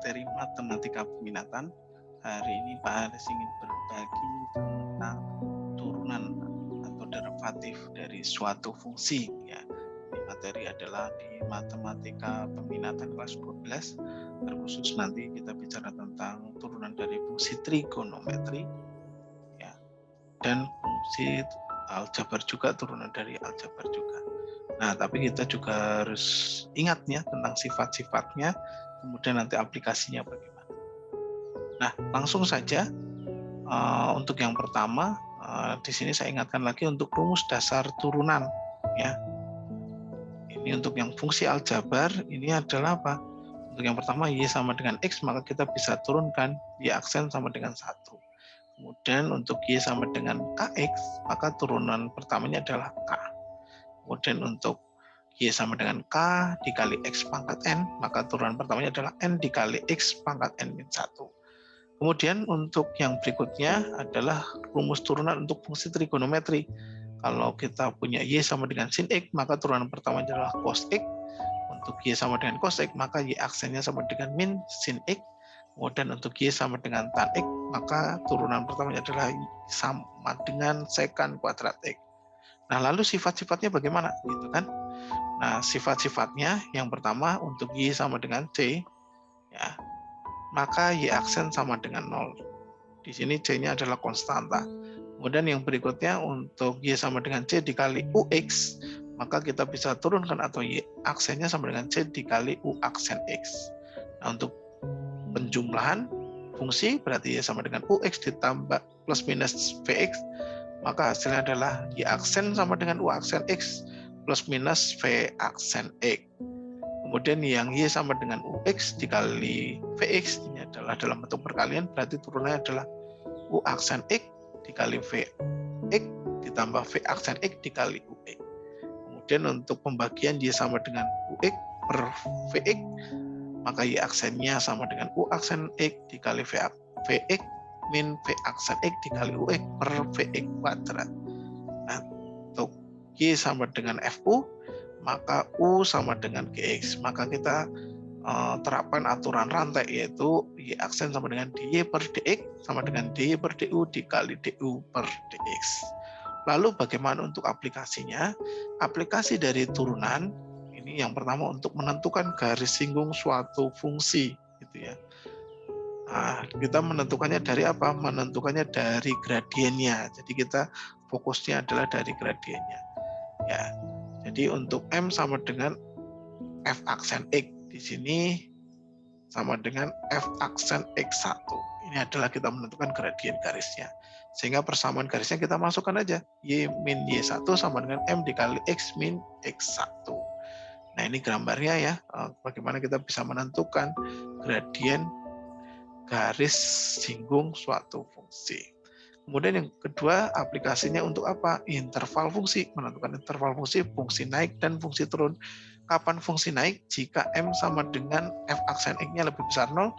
materi matematika peminatan. Hari ini Pak Haris ingin berbagi tentang turunan atau derivatif dari suatu fungsi. Ya, ini materi adalah di matematika peminatan kelas 12. Terkhusus nanti kita bicara tentang turunan dari fungsi trigonometri, ya, dan fungsi aljabar juga, turunan dari aljabar juga. Nah, tapi kita juga harus ingat ya tentang sifat-sifatnya, kemudian nanti aplikasinya bagaimana. Nah, langsung saja untuk yang pertama, di sini saya ingatkan lagi untuk rumus dasar turunan. Ya, ini untuk yang fungsi aljabar ini adalah apa? Untuk yang pertama y sama dengan x, maka kita bisa turunkan y aksen sama dengan 1. Kemudian untuk y sama dengan kx, maka turunan pertamanya adalah k. Kemudian untuk y sama dengan k dikali x pangkat n, maka turunan pertamanya adalah n dikali x pangkat n min 1. Kemudian untuk yang berikutnya adalah rumus turunan untuk fungsi trigonometri. Kalau kita punya y sama dengan sin x, maka turunan pertama adalah cos x. Untuk y sama dengan cos x, maka y aksennya sama dengan min sin x. Kemudian untuk y sama dengan tan x, maka turunan pertamanya adalah sama dengan secant kuadrat x. Nah, lalu sifat-sifatnya bagaimana? Gitu kan? Nah, sifat-sifatnya yang pertama untuk y sama dengan c, ya, maka y aksen sama dengan 0. Di sini c-nya adalah konstanta. Kemudian yang berikutnya untuk y sama dengan c dikali ux, maka kita bisa turunkan atau y aksennya sama dengan c dikali u aksen x. Nah, untuk penjumlahan fungsi berarti y sama dengan ux ditambah plus minus vx, maka hasilnya adalah y aksen sama dengan u aksen x plus minus v aksen x. Kemudian yang y sama dengan ux dikali vx, ini adalah dalam bentuk perkalian, berarti turunannya adalah u aksen x dikali vx ditambah v aksen x dikali ux. Kemudian untuk pembagian y sama dengan ux per vx, maka y aksennya sama dengan u aksen x dikali vx min v aksen x dikali ux per vx kuadrat. Nah, untuk y sama dengan fu, maka u sama dengan gx, maka kita terapkan aturan rantai, yaitu y aksen sama dengan dy per dx sama dengan dy per du dikali du per dx. Lalu bagaimana untuk aplikasinya? Aplikasi dari turunan ini yang pertama untuk menentukan garis singgung suatu fungsi, gitu ya. Nah, kita menentukannya dari apa? Menentukannya dari gradiennya. Jadi kita fokusnya adalah dari gradiennya. Ya. Jadi untuk M sama dengan F aksen X, di sini sama dengan F aksen X1. Ini adalah kita menentukan gradien garisnya. Sehingga persamaan garisnya kita masukkan aja. Y min Y1 sama dengan M dikali X min X1. Nah, ini gambarnya ya, bagaimana kita bisa menentukan gradien garis singgung suatu fungsi. Kemudian yang kedua, aplikasinya untuk apa? Interval fungsi, menentukan interval fungsi, fungsi naik dan fungsi turun. Kapan fungsi naik? Jika M sama dengan F aksen X-nya lebih besar 0.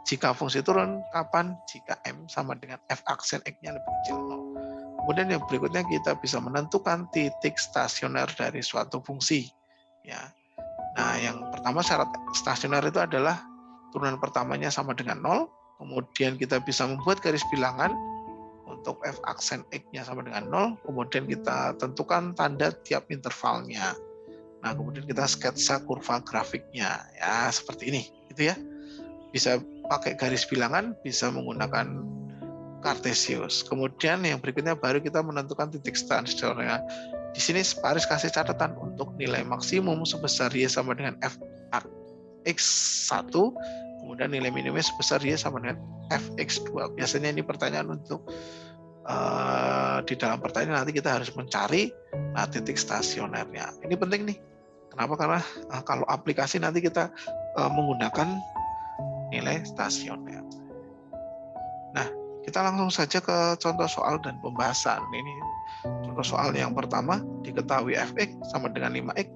Jika fungsi turun, kapan? Jika M sama dengan F aksen X-nya lebih kecil 0. Kemudian yang berikutnya kita bisa menentukan titik stasioner dari suatu fungsi. Ya. Nah, yang pertama syarat stasioner itu adalah turunan pertamanya sama dengan 0. Kemudian kita bisa membuat garis bilangan untuk F aksen X-nya sama dengan 0, kemudian kita tentukan tanda tiap intervalnya. Nah, kemudian kita sketsa kurva grafiknya, ya seperti ini, gitu ya. Bisa pakai garis bilangan, bisa menggunakan Cartesius. Kemudian yang berikutnya baru kita menentukan titik stasionernya. Di sini Paris kasih catatan untuk nilai maksimum sebesar Y sama dengan F X1, kemudian nilai minimumnya sebesar Y sama dengan Fx2. Biasanya ini pertanyaan untuk di dalam pertanyaan nanti kita harus mencari titik stasionernya. Ini penting nih. Kenapa? Karena kalau aplikasi nanti kita menggunakan nilai stasioner. Nah, kita langsung saja ke contoh soal dan pembahasan. Ini contoh soal yang pertama, diketahui fx sama dengan 5x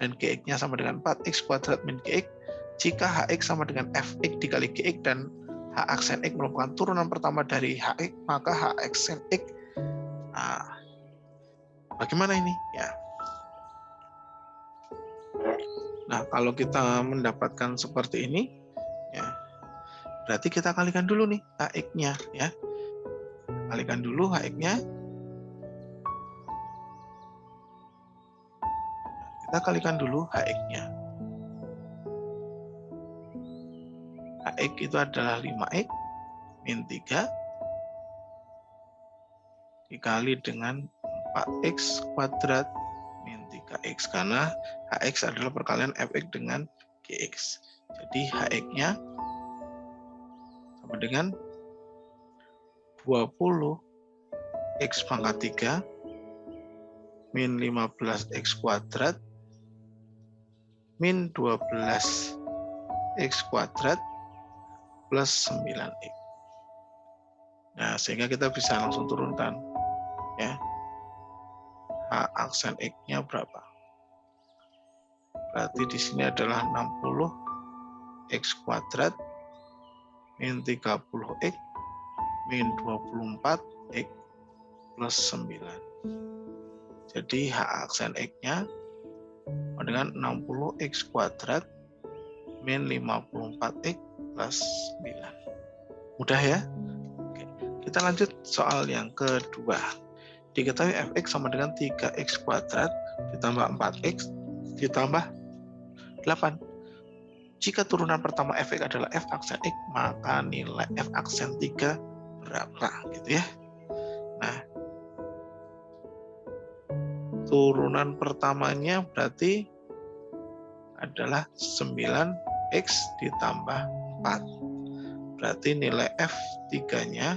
dan gx-nya sama dengan 4x kuadrat min gx. Jika hx sama dengan fx dikali gx dan h aksen x merupakan turunan pertama dari hx, maka h aksen x. Nah, bagaimana ini? Ya. Nah, kalau kita mendapatkan seperti ini, ya, Berarti kita kalikan dulu nih HX-nya ya. Kalikan dulu HX-nya. Kita kalikan dulu HX-nya. HX itu adalah 5X min 3 dikali dengan 4X kuadrat min 3X. Karena HX adalah perkalian Fx dengan Gx. Jadi HX-nya sama dengan 20X pangkat 3 min 15X kuadrat min 12X kuadrat plus 9X. Nah, sehingga kita bisa langsung turunkan ya. H aksen X-nya berapa? Berarti di sini adalah 60X kuadrat min 30X min 24X plus 9. Jadi H aksen X-nya dengan 60X kuadrat min 54X plus 9. Mudah ya? Oke. Kita lanjut soal yang kedua. Diketahui Fx sama dengan 3X kuadrat ditambah 4X ditambah 8. Jika turunan pertama Fx adalah F aksen X, maka nilai F aksen 3 berapa? Gitu ya. Nah, turunan pertamanya berarti adalah 9X ditambah 4. Berarti nilai F3-nya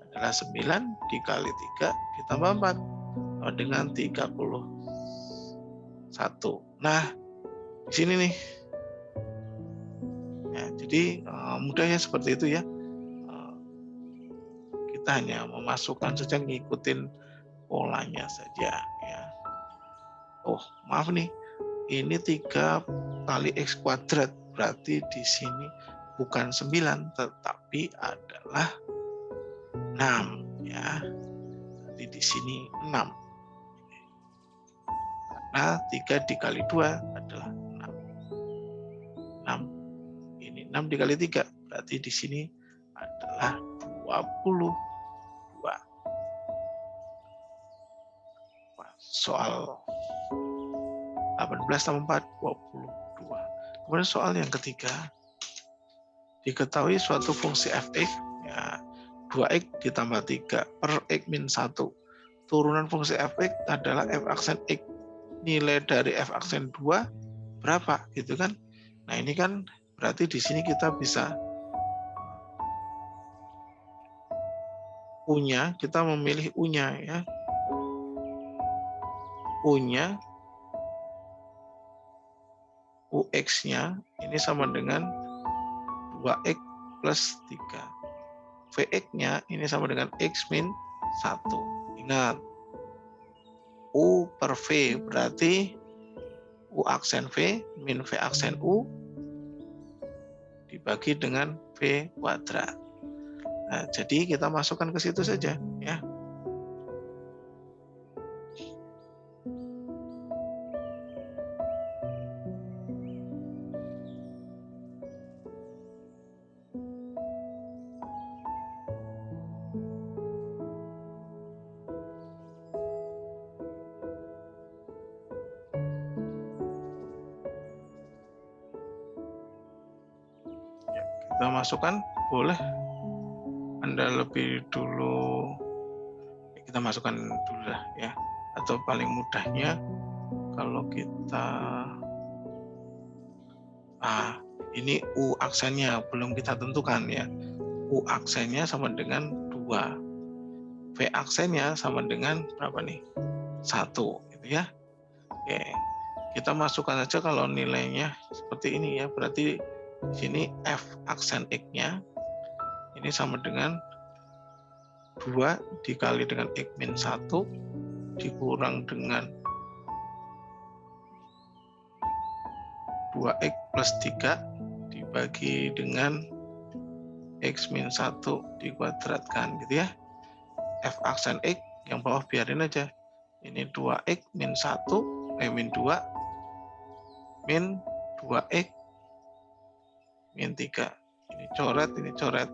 adalah 9 dikali 3 ditambah 4 sama dengan 31. Nah, di sini nih. Ya, jadi mudah ya seperti itu ya. Kita hanya memasukkan saja, ngikutin polanya saja ya. Oh, maaf nih. Ini 3 kali X kuadrat. Berarti di sini bukan 9 tetapi adalah 6 ya. Jadi di sini 6. Karena 3 dikali 2 adalah 6. 6. Ini 6 dikali 3 berarti di sini adalah 22. Soal 18 tambah 4 22. Kemudian soal yang ketiga. Diketahui suatu fungsi Fx ya 2x ditambah 3 per x min 1. Turunan fungsi Fx adalah f aksen x. Nilai dari f aksen 2 berapa gitu kan. Nah, ini kan berarti di sini kita bisa U-nya, kita memilih U-nya ya. U-nya UX-nya ini sama dengan 2x plus 3. Vx-nya ini sama dengan x min 1. Ingat, U per V berarti U aksen V min V aksen U dibagi dengan V kuadrat. Nah, jadi kita masukkan ke situ saja ya. Kita masukkan, boleh Anda lebih dulu, kita masukkan dulu lah ya. Atau paling mudahnya kalau kita ini U aksennya belum kita tentukan ya. U aksennya sama dengan 2. V aksennya sama dengan berapa nih? 1 gitu ya. Oke. Kita masukkan aja kalau nilainya seperti ini ya. Berarti di sini F aksen X-nya ini sama dengan 2 dikali dengan X min 1 dikurang dengan 2X plus 3 dibagi dengan X min 1 dikuadratkan gitu ya. F aksen X yang bawah biarin aja. Ini 2X min 1, min 2 min 2X min 3. Ini ini coret,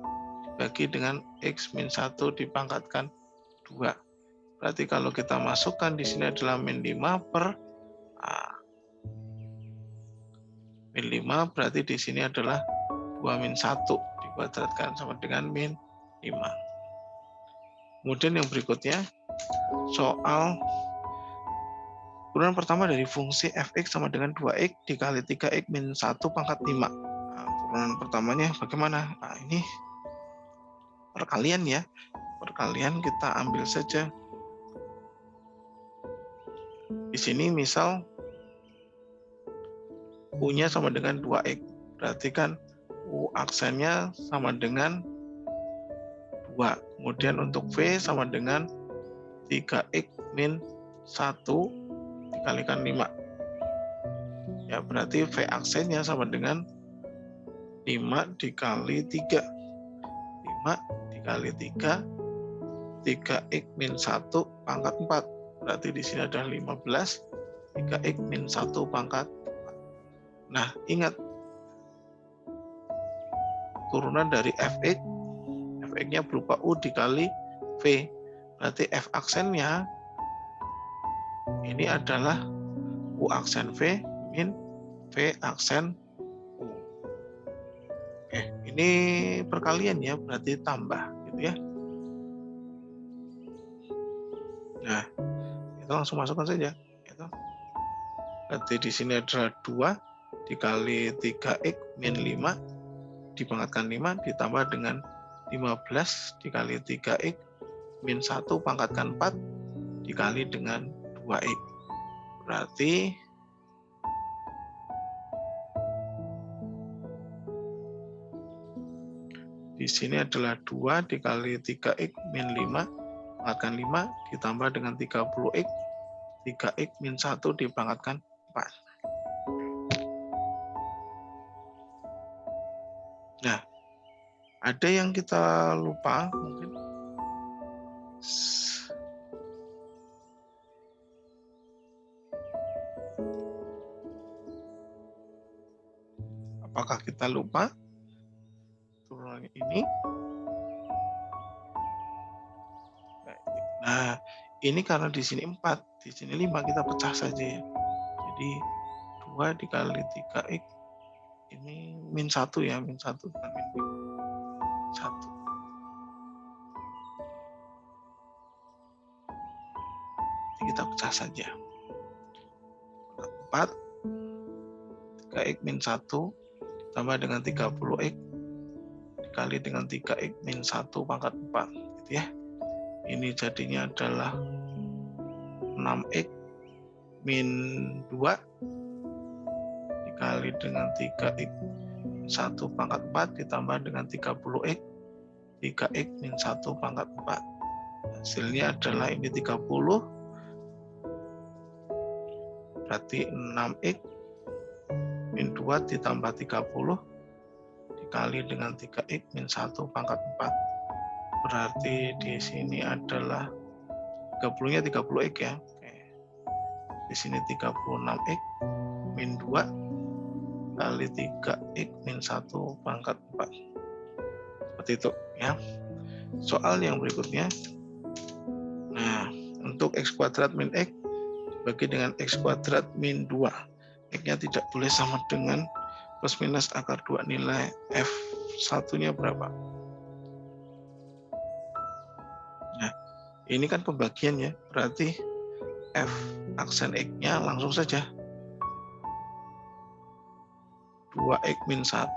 dibagi dengan X min 1 dipangkatkan 2. Berarti kalau kita masukkan di sini adalah min 5 per min 5, berarti di sini adalah 2 min 1 dikuadratkan sama dengan min 5. Kemudian yang berikutnya, soal urutan pertama dari fungsi fx sama dengan 2x dikali 3x min 1 pangkat 5. Nah, urutan pertamanya bagaimana? Nah, ini perkalian ya. Perkalian kita ambil saja. Di sini misal U-nya sama dengan 2x. Berarti kan U aksennya sama dengan 2. Kemudian untuk V sama dengan 3x min 1 dikalikan 5. Ya, berarti V aksennya sama dengan 5 dikali 3. 5 dikali 3, 3x min 1 pangkat 4. Berarti di sini ada 15, 3x min 1 pangkat 4. Nah, ingat, turunan dari fx, fx-nya berupa U dikali V. Berarti F aksennya ini adalah U aksen V min V aksen U. Oke, ini perkalian ya, berarti tambah gitu ya. Nah, itu langsung masukkan saja. Itu. Berarti di sini adalah 2 dikali 3x min 5 dipangkatkan 5 ditambah dengan 15 dikali 3x min 1 pangkatkan 4 dikali dengan 2x. Berarti di sini adalah 2 dikali 3x min 5 pangkatkan 5 ditambah dengan 30x 3x min 1 dipangkatkan 4. Nah, ada yang kita lupa mungkin. Apakah kita lupa turunan ini? Nah, ini karena di sini 4, di sini 5, kita pecah saja ya. Jadi 2 dikali 3x ini min 1 ya, min 1 bukan min 1. Jadi kita pecah saja. 4 3x min 1 ditambah dengan 30x dikali dengan 3x min 1 pangkat 4 gitu ya. Ini jadinya adalah 6x min 2 dikali dengan 3x min 1 pangkat 4 ditambah dengan 30x 3x min 1 pangkat 4. Hasilnya adalah ini 30, berarti 6x min 2 ditambah 30 dikali dengan 3x min 1 pangkat 4. Berarti di sini adalah 30-nya 30x ya. Oke. Di sini 36x min 2 kali 3x min 1 pangkat 4. Seperti itu ya. Soal yang berikutnya. Nah, untuk x kuadrat min x dibagi dengan x kuadrat min 2. X-nya tidak boleh sama dengan plus minus akar 2. Nilai F1-nya berapa? Nah, ini kan pembagian ya, berarti F aksen X-nya langsung saja 2x min 1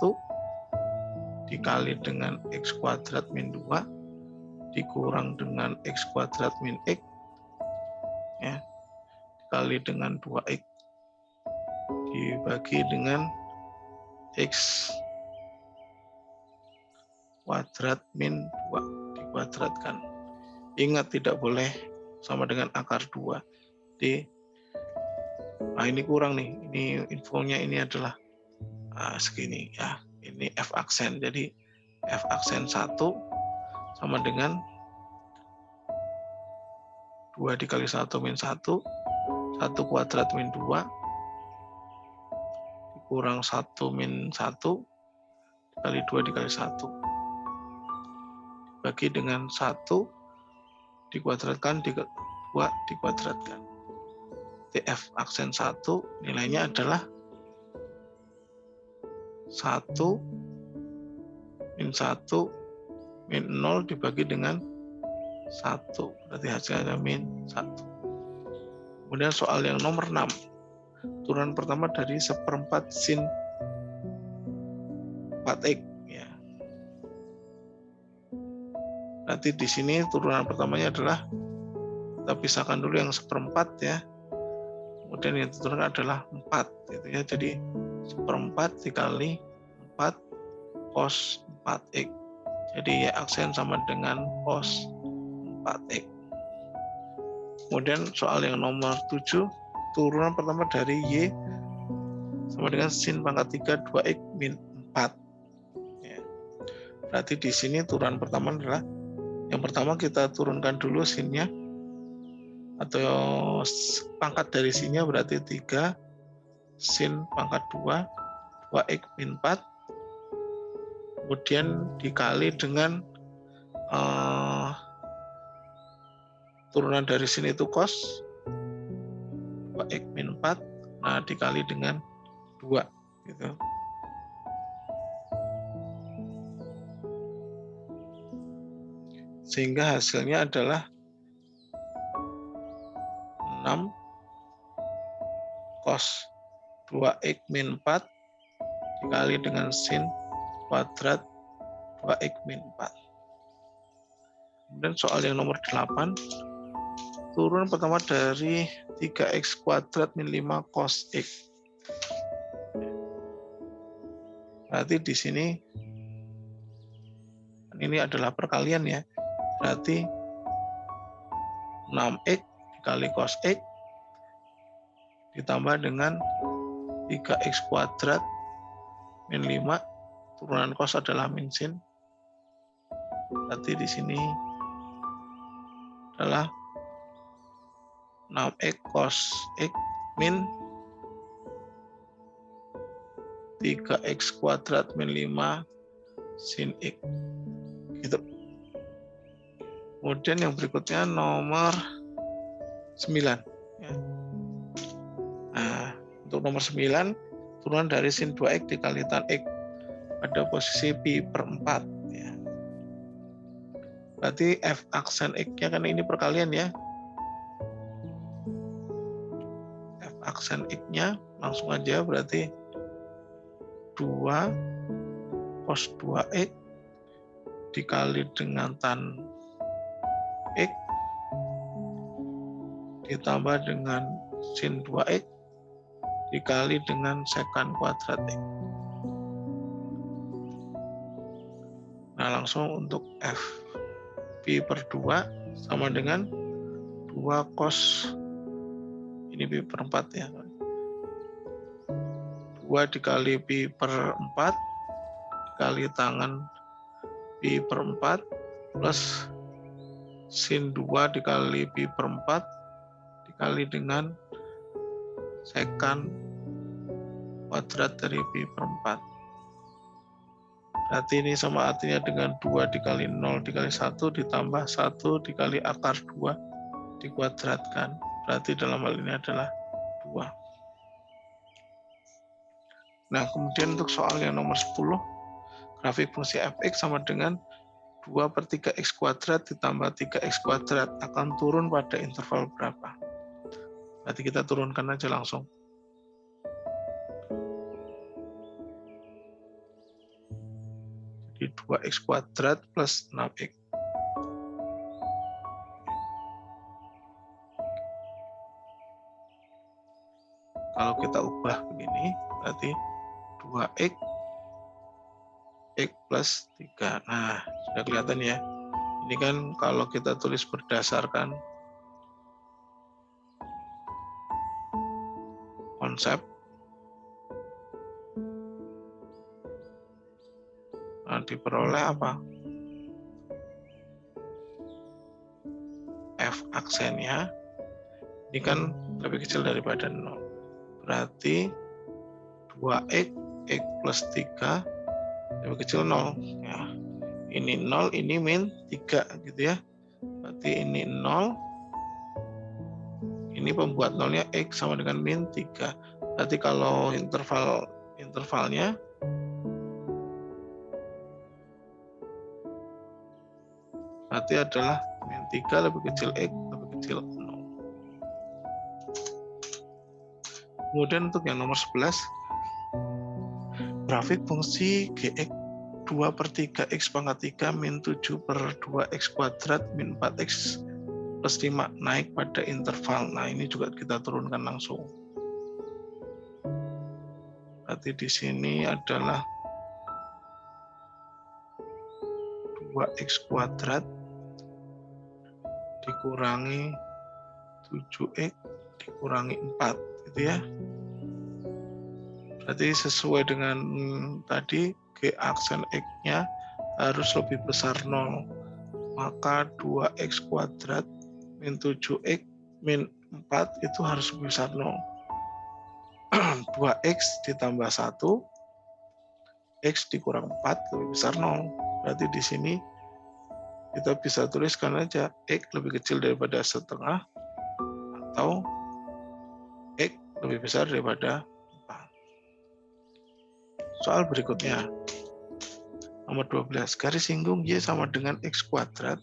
dikali dengan x kuadrat min 2 dikurang dengan x kuadrat min x ya, dikali dengan 2x dibagi dengan x kuadrat min 2 dikuadratkan. Ingat, tidak boleh sama dengan akar 2. Nah, ini kurang nih. Ini infonya ini adalah segini ya. Ini F aksen. Jadi F aksen 1 sama dengan 2 dikali 1 min 1, 1 kuadrat min 2 dikurang 1 min 1 kali 2 dikali 1. Bagi dengan 1 dikuadratkan, 2 dikuadratkan. F aksen 1 nilainya adalah 1 min 1 min 0 dibagi dengan 1. Berarti hasilnya min 1. Kemudian soal yang nomor 6. Turunan pertama dari 1/4 sin 4x. Ya. Nanti di sini turunan pertamanya adalah, kita pisahkan dulu yang 1/4 ya. Kemudian yang diturunkan adalah 4 gitu ya. Jadi 1/4 dikali 4 cos 4x. Jadi ya aksen sama dengan cos 4x. Kemudian soal yang nomor 7, turunan pertama dari y sama dengan sin pangkat 3 2x min 4. Ya. Berarti di sini turunan pertama adalah, yang pertama kita turunkan dulu sinnya, atau pangkat dari sinnya berarti 3 sin pangkat 2 2x min 4. Kemudian dikali dengan turunan dari sin itu cos 2x min 4, nah dikali dengan 2 gitu. Sehingga hasilnya adalah 6 cos 2x min 4 dikali dengan sin kuadrat 2x min 4. Kemudian soal yang nomor 8, turunan pertama dari 3x kuadrat min 5 cos x. Berarti di sini ini adalah perkalian ya. Berarti 6x dikali cos x ditambah dengan 3x kuadrat min 5, turunan cos adalah min sin. Berarti di sini adalah 6x cos x min 3x kuadrat min 5 sin x. Gitu. Kemudian yang berikutnya nomor 9. Ya. Nah, untuk nomor 9, turunan dari sin 2x dikali tan x pada posisi pi per 4. Ya. Berarti f aksen x-nya kan ini perkalian ya. F aksen x-nya langsung aja berarti 2 cos 2x dikali dengan tan x ditambah dengan sin 2x dikali dengan sekan kuadrat x. Nah, langsung untuk f pi per 2 sama dengan 2 cos, ini pi per 4 ya. 2 dikali pi per 4 dikali tangan pi per 4 plus sin 2 dikali pi per 4 dikali dengan sekan kuadrat dari pi per 4. Berarti ini sama artinya dengan 2 dikali 0 dikali 1 ditambah 1 dikali akar 2 dikuadratkan. Berarti dalam hal ini adalah 2. Nah, kemudian untuk soal yang nomor 10, grafik fungsi fx sama dengan 2 per 3x kuadrat ditambah 3x kuadrat akan turun pada interval berapa? Berarti kita turunkan aja langsung. Jadi 2x kuadrat plus 6x. Kalau kita ubah begini, berarti 2x x plus 3. Nah, sudah kelihatan ya. Ini kan kalau kita tulis berdasarkan konsep, nah diperoleh apa? F aksennya ini kan lebih kecil daripada 0. Berarti 2x x plus 3 lebih kecil 0. Ya. Ini 0, ini min 3 gitu ya. Berarti ini 0. Ini pembuat nolnya X sama dengan min 3. Berarti kalau intervalnya berarti adalah min 3 lebih kecil X lebih kecil 0. Kemudian untuk yang nomor 11, grafik fungsi Gx 2/3 X pangkat 3 min 7 per 2X kuadrat min 4X plus 5 naik pada interval. Nah, ini juga kita turunkan langsung. Berarti di sini adalah 2X kuadrat dikurangi 7X dikurangi 4 gitu ya. Berarti sesuai dengan tadi G aksen X-nya harus lebih besar 0. Maka 2X kuadrat min 7X min 4 itu harus lebih besar 0. 2X ditambah 1 X dikurang 4 lebih besar 0. Berarti di sini kita bisa tuliskan aja X lebih kecil daripada setengah atau X lebih besar daripada 4. Soal berikutnya, nomor 12, garis singgung Y sama dengan X kuadrat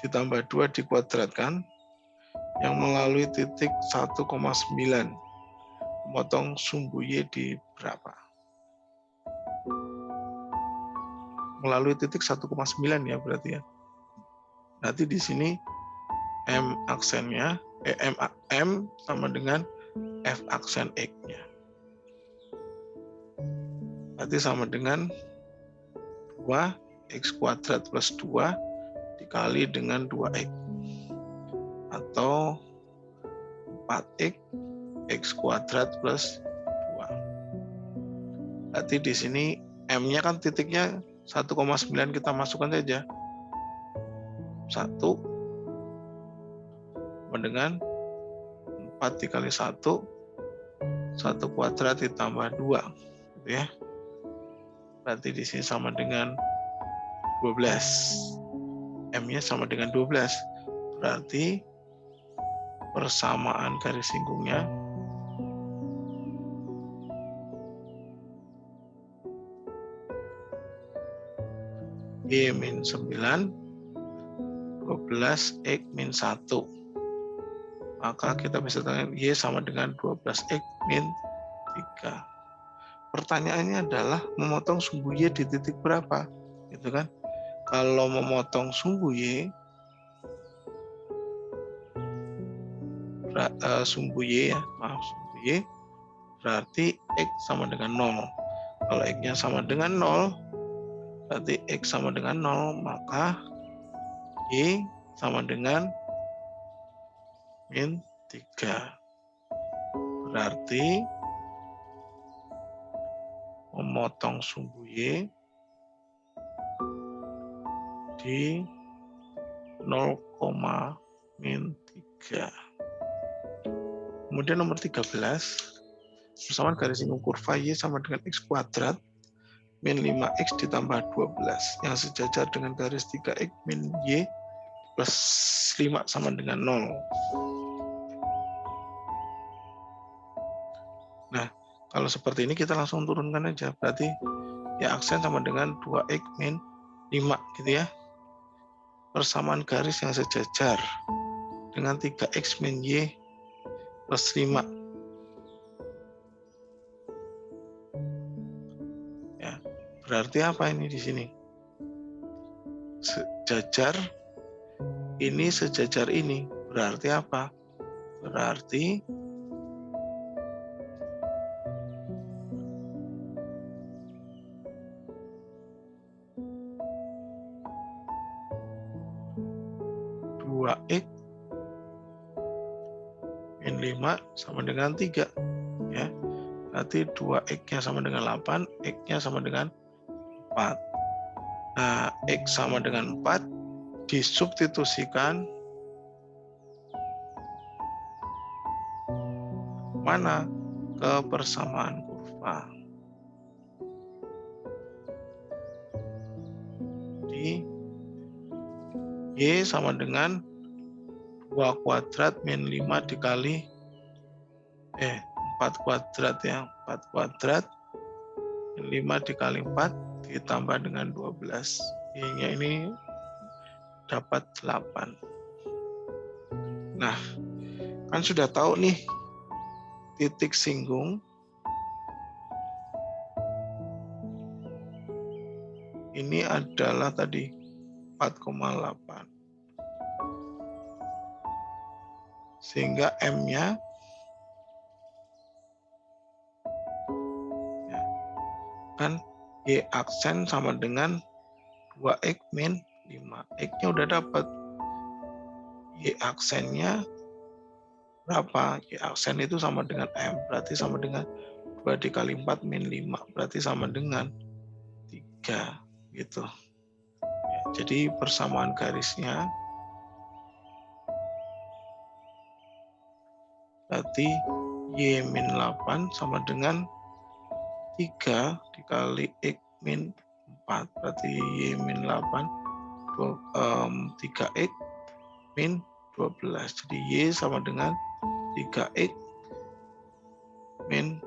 ditambah 2 dikuadratkan yang melalui titik 1,9. Memotong sumbu Y di berapa? Melalui titik 1,9 ya berarti ya. Nanti di sini M aksennya, M sama dengan F aksen X-nya. Berarti sama dengan 2X kuadrat plus 2 dikali dengan 2X. Atau 4X X kuadrat plus 2. Berarti di sini M-nya kan titiknya 1,9 kita masukkan saja. 1 sama dengan 4 dikali 1 kuadrat ditambah 2 gitu ya. Berarti di sini sama dengan 12. M-nya sama dengan 12. Berarti persamaan garis singgungnya Y min 9, 12X min 1. Maka kita bisa tanya Y sama dengan 12X min 3. Pertanyaannya adalah memotong sumbu Y di titik berapa? Gitu kan? Kalau memotong sumbu Y, sumbu Y berarti X sama dengan 0. Kalau X-nya sama dengan 0, berarti X sama dengan 0, maka Y sama dengan min 3. Berarti memotong sumbu Y di 0, min 3. Kemudian nomor 13, persamaan garis singgung kurva Y sama dengan X kuadrat min 5X ditambah 12 yang sejajar dengan garis 3X min Y plus 5 sama dengan 0. Nah, kalau seperti ini kita langsung turunkan aja. Berarti ya aksen sama dengan 2X min 5 gitu ya. Persamaan garis yang sejajar dengan 3X min Y plus 5. Ya, berarti apa ini di sini? Sejajar ini sejajar ini. Berarti apa? Berarti X min 5 sama dengan 3 ya. Berarti 2X-nya sama dengan 8, X-nya sama dengan 4. Nah, X sama dengan 4 disubstitusikan Kemana? Ke persamaan kurva. Jadi Y sama dengan 2 kuadrat min 5 dikali 4 kuadrat ya. 4 kuadrat min 5 dikali 4 ditambah dengan 12. Y-nya ini dapat 8. Nah, kan sudah tahu nih titik singgung ini adalah tadi 4,8. Sehingga M-nya ya, kan Y aksen sama dengan 2X min 5. X-nya udah dapat. Y aksennya berapa? Y aksen itu sama dengan M. Berarti sama dengan 2 dikali 4 min 5. Berarti sama dengan 3. Gitu. Ya, jadi persamaan garisnya berarti Y min 8 sama dengan 3 dikali X min 4. Berarti Y min 8, 3X min 12. Jadi Y sama dengan 3X min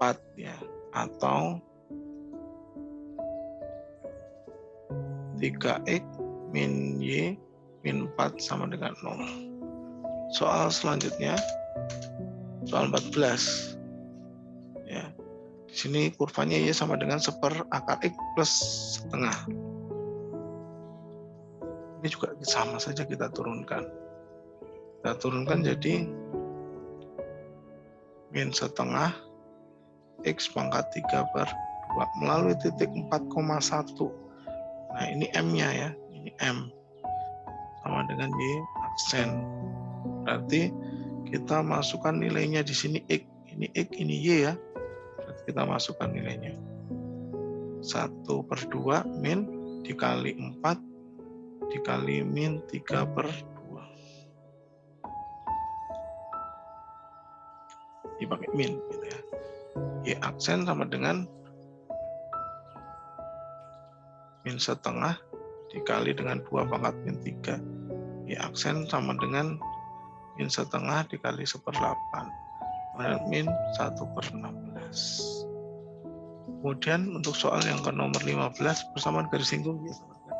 4 ya. Atau 3X min Y min 4 sama dengan 0. Soal selanjutnya, soal 14. Ya. Di sini kurvanya Y sama dengan 1/akar X plus setengah. Ini juga sama saja kita turunkan. Kita turunkan jadi min setengah X pangkat 3/2 melalui titik 4,1. Nah, ini M-nya ya. Ini M. Sama dengan Y aksen. Berarti kita masukkan nilainya di sini X. Ini X, ini Y ya. Berarti kita masukkan nilainya. 1/2 min dikali 4 dikali min 3/2. Dipakai min gitu ya. Y aksen sama dengan min setengah dikali dengan 2 pangkat min 3. Y aksen sama dengan min setengah dikali 1/8. Min 1/16. Kemudian untuk soal yang ke nomor 15, persamaan garis singgung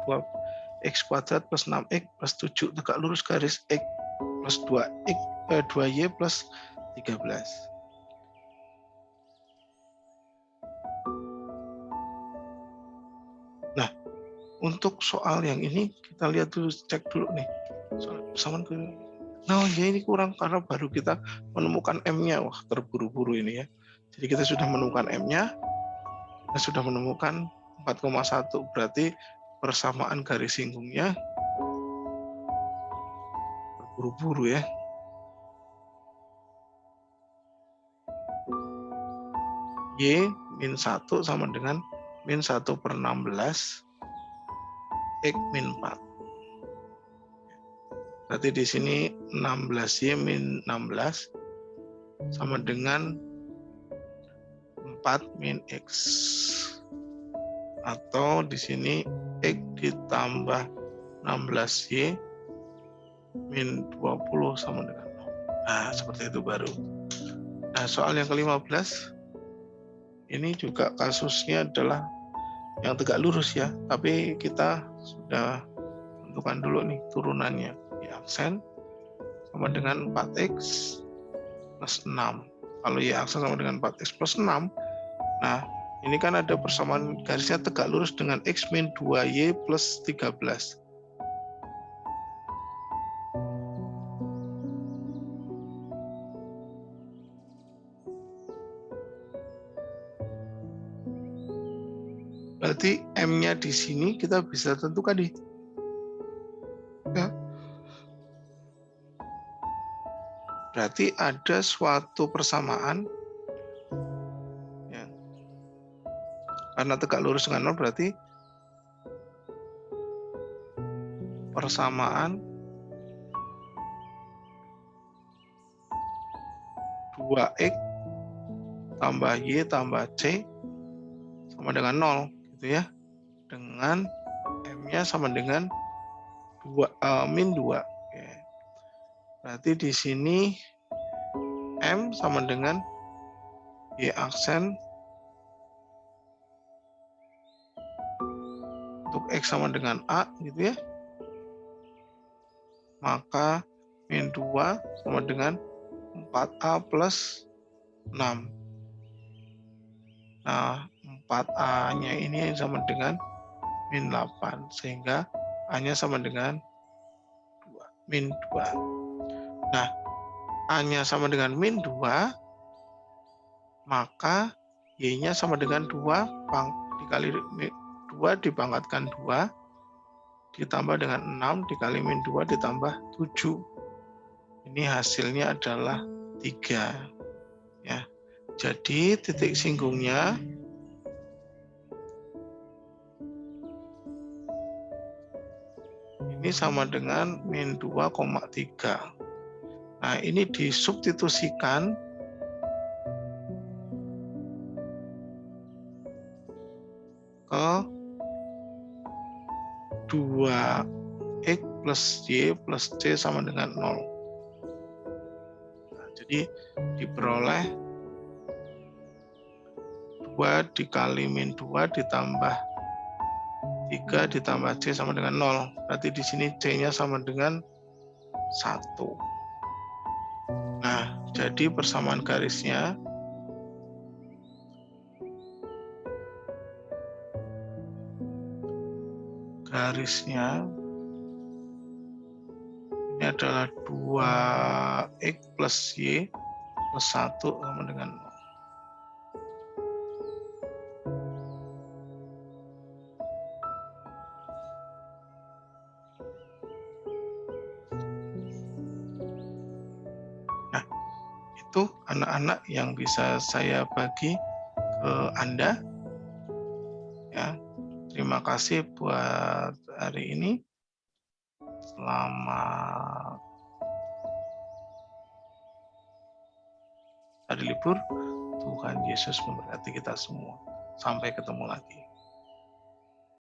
2x kuadrat plus 6x plus 7 tegak lurus garis x plus 2y plus 13. Nah, untuk soal yang ini kita lihat dulu, cek dulu nih. Soal persamaan garis. Nah, ya ini kurang karena baru kita menemukan M-nya. Wah, terburu-buru ini ya. Jadi kita sudah menemukan M-nya, kita sudah menemukan 4,1. Berarti persamaan garis singgungnya terburu-buru ya. Y min 1 sama dengan min 1/16 X min 4. Berarti di sini 16Y min 16 sama dengan 4 min X. Atau di sini X ditambah 16Y min 20 sama dengan 0. Nah, seperti itu baru. Nah, soal yang ke-15, ini juga kasusnya adalah yang tegak lurus ya, tapi kita sudah tentukan dulu nih turunannya. Y aksen sama dengan 4X plus 6. Kalau Y aksen sama dengan 4X plus 6, nah ini kan ada persamaan garisnya tegak lurus dengan X min 2Y plus 13. Berarti M-nya di sini kita bisa tentukan nih. Ya. Berarti ada suatu persamaan ya. Karena tegak lurus dengan 0 berarti persamaan 2X tambah Y tambah C sama dengan 0 gitu ya. Dengan M-nya sama dengan min 2. Oke. Berarti di sini M sama dengan Y aksen untuk X sama dengan A gitu ya. Maka min 2 sama dengan 4A plus 6. Nah, 4A-nya ini sama dengan min 8, sehingga A-nya sama dengan min 2. Nah, A-nya sama dengan min 2, maka Y-nya sama dengan 2 dikali 2 dipangkatkan 2, ditambah dengan 6 dikali min 2 ditambah 7. Ini hasilnya adalah 3. Ya. Jadi titik singgungnya ini sama dengan min 2,3. Nah, ini disubstitusikan ke 2X plus Y plus C sama dengan 0. Nah, jadi diperoleh 2 dikali min 2 ditambah 3 ditambah C sama dengan 0. Berarti di sini C-nya sama dengan 1. Nah, jadi persamaan garisnya ini adalah 2X plus Y plus 1 sama dengan 0. Nah, itu anak-anak yang bisa saya bagi ke Anda. Ya, terima kasih buat hari ini. Selamat hari libur. Tuhan Yesus memberkati kita semua. Sampai ketemu lagi.